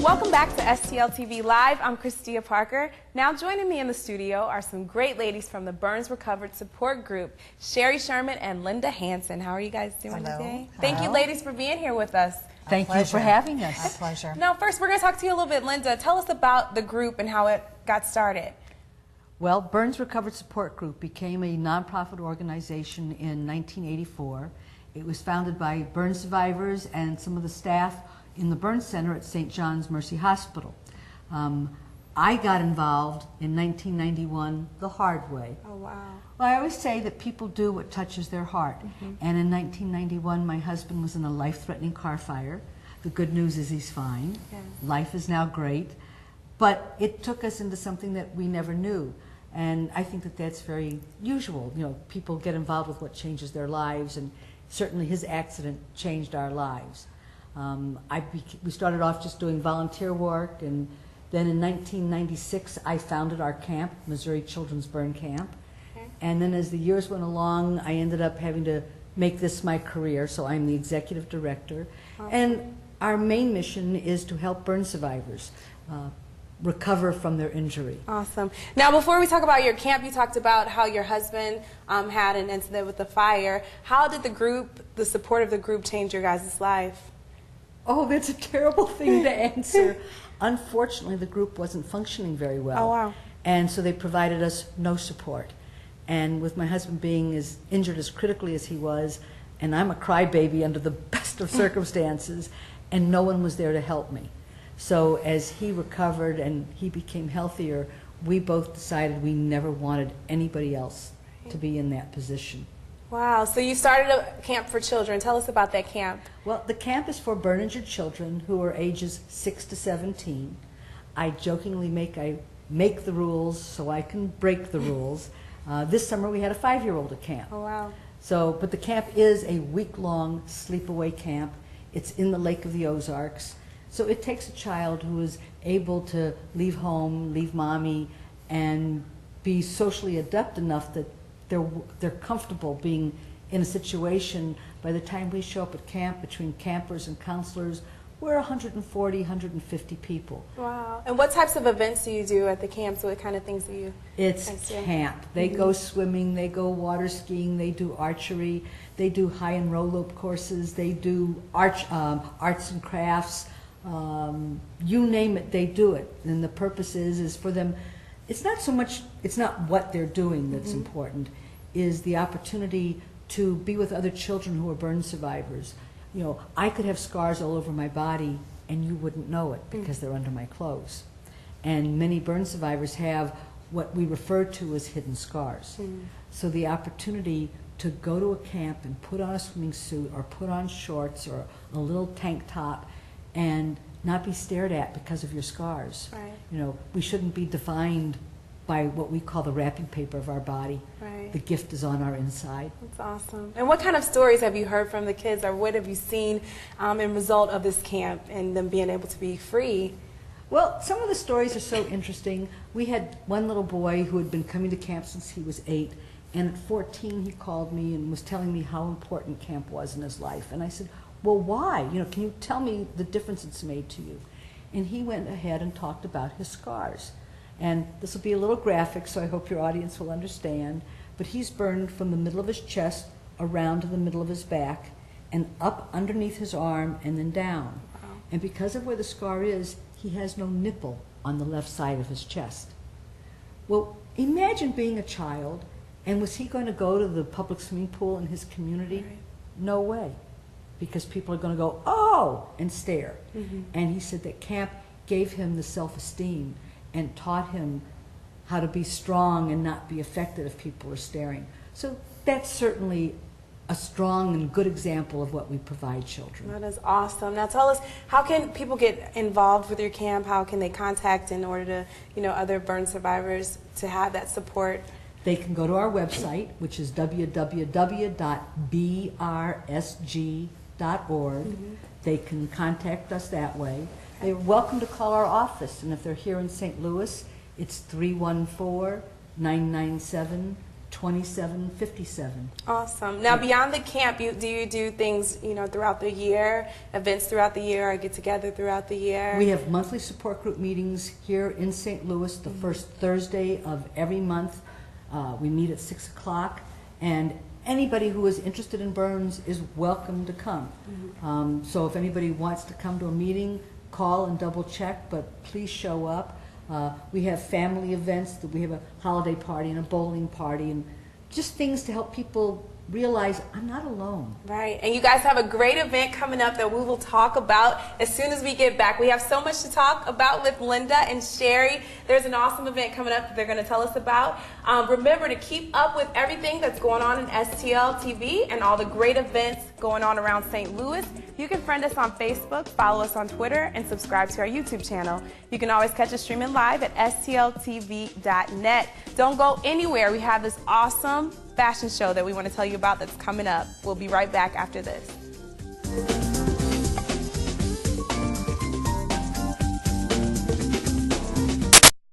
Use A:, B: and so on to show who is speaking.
A: Welcome back to STL TV Live. I'm Christia Parker. Now joining me in the studio are some great ladies from the Burns Recovered Support Group, Sherry Sherman and Linda Hansen. How are you guys doing today? Thank you, ladies, for being here with us.
B: Thank you for having us.
C: Our pleasure.
A: Now, first, we're going to talk to you a little bit. Linda, tell us about the group and how it got started.
B: Well, Burns Recovered Support Group became a nonprofit organization in 1984. It was founded by burn survivors and some of the staff in the Burn Center at St. John's Mercy Hospital. I got involved in 1991 the hard way.
A: Oh, wow.
B: Well, I always say that people do what touches their heart. And in 1991, my husband was in a life-threatening car fire. The good news is he's fine.
A: Yeah.
B: Life is now great. But it took us into something that we never knew. And I think that that's very usual. You know, people get involved with what changes their lives, and certainly his accident changed our lives. We started off just doing volunteer work, and then in 1996 I founded our camp, Missouri Children's Burn Camp. Okay. And then as the years went along, I ended up having to make this my career, so I'm the executive director. Awesome. And our main mission is to help burn survivors recover from their injury.
A: Awesome. Now, before we talk about your camp, you talked about how your husband had an incident with the fire. How did the support of the group change your guys' life?
B: Oh, that's a terrible thing to answer. Unfortunately, the group wasn't functioning very well.
A: Oh, wow.
B: And so they provided us no support. And with my husband being as injured as critically as he was, and I'm a crybaby under the best of circumstances, and no one was there to help me. So as he recovered and he became healthier, we both decided we never wanted anybody else to be in that position.
A: Wow, so you started a camp for children. Tell us about that camp.
B: Well, the camp is for burn-injured children who are ages 6 to 17. I jokingly make the rules so I can break the rules. This summer we had a 5-year-old at camp.
A: Oh, wow.
B: So, but the camp is a week-long sleepaway camp. It's in the Lake of the Ozarks. So it takes a child who is able to leave home, leave mommy, and be socially adept enough that they're comfortable being in a situation. By the time we show up at camp, between campers and counselors, we're 140, 150 people.
A: Wow. And what types of events do you do at the camp? So what kind of things do you
B: It's camp. They go swimming, they go water skiing, they do archery, they do high and roll rope courses, they do arts and crafts. You name it, they do it. And the purpose is for them. It's not what they're doing that's important, is the opportunity to be with other children who are burn survivors. You know, I could have scars all over my body and you wouldn't know it because they're under my clothes. And many burn survivors have what we refer to as hidden scars. So the opportunity to go to a camp and put on a swimming suit or put on shorts or a little tank top and not be stared at because of your scars.
A: Right.
B: You know, we shouldn't be defined by what we call the wrapping paper of our body.
A: Right.
B: The gift is on our inside.
A: That's awesome. And what kind of stories have you heard from the kids, or what have you seen in result of this camp and them being able to be free?
B: Well, some of the stories are so interesting. We had one little boy who had been coming to camp since he was 8, and at 14 he called me and was telling me how important camp was in his life. And I said, well, why? You know, can you tell me the difference it's made to you? And he went ahead and talked about his scars. And this will be a little graphic, so I hope your audience will understand. But he's burned from the middle of his chest around to the middle of his back and up underneath his arm and then down.
A: Wow.
B: And because of where the scar is, he has no nipple on the left side of his chest. Well, imagine being a child, and was he going to go to the public swimming pool in his community?
A: Right.
B: No way. Because people are going to go, oh, and stare. And he said that camp gave him the self-esteem and taught him how to be strong and not be affected if people are staring. So that's certainly a strong and good example of what we provide children.
A: That is awesome. Now tell us, how can people get involved with your camp? How can they contact in order to, you know, other burn survivors to have that support?
B: They can go to our website, which is www.brsg.org. They can contact us that way. They're welcome to call our office, and if they're here in St. Louis, it's 314-997-2999. 2757.
A: Awesome. Now, beyond the camp, do you do things, throughout the year, events throughout the year, or get together throughout the year?
B: We have monthly support group meetings here in St. Louis the first Thursday of every month. We meet at 6 o'clock, and anybody who is interested in burns is welcome to come. So if anybody wants to come to a meeting, call and double check, but please show up. We have family events. We have a holiday party and a bowling party, and just things to help people realize I'm not alone.
A: Right. And you guys have a great event coming up that we will talk about as soon as we get back. We have so much to talk about with Linda and Sherry. There's an awesome event coming up that they're going to tell us about. Remember to keep up with everything that's going on in STL TV and all the great events going on around St. Louis. You can friend us on Facebook, follow us on Twitter, and subscribe to our YouTube channel. You can always catch us streaming live at stltv.net. Don't go anywhere. We have this awesome fashion show that we want to tell you about that's coming up. We'll be right back after this.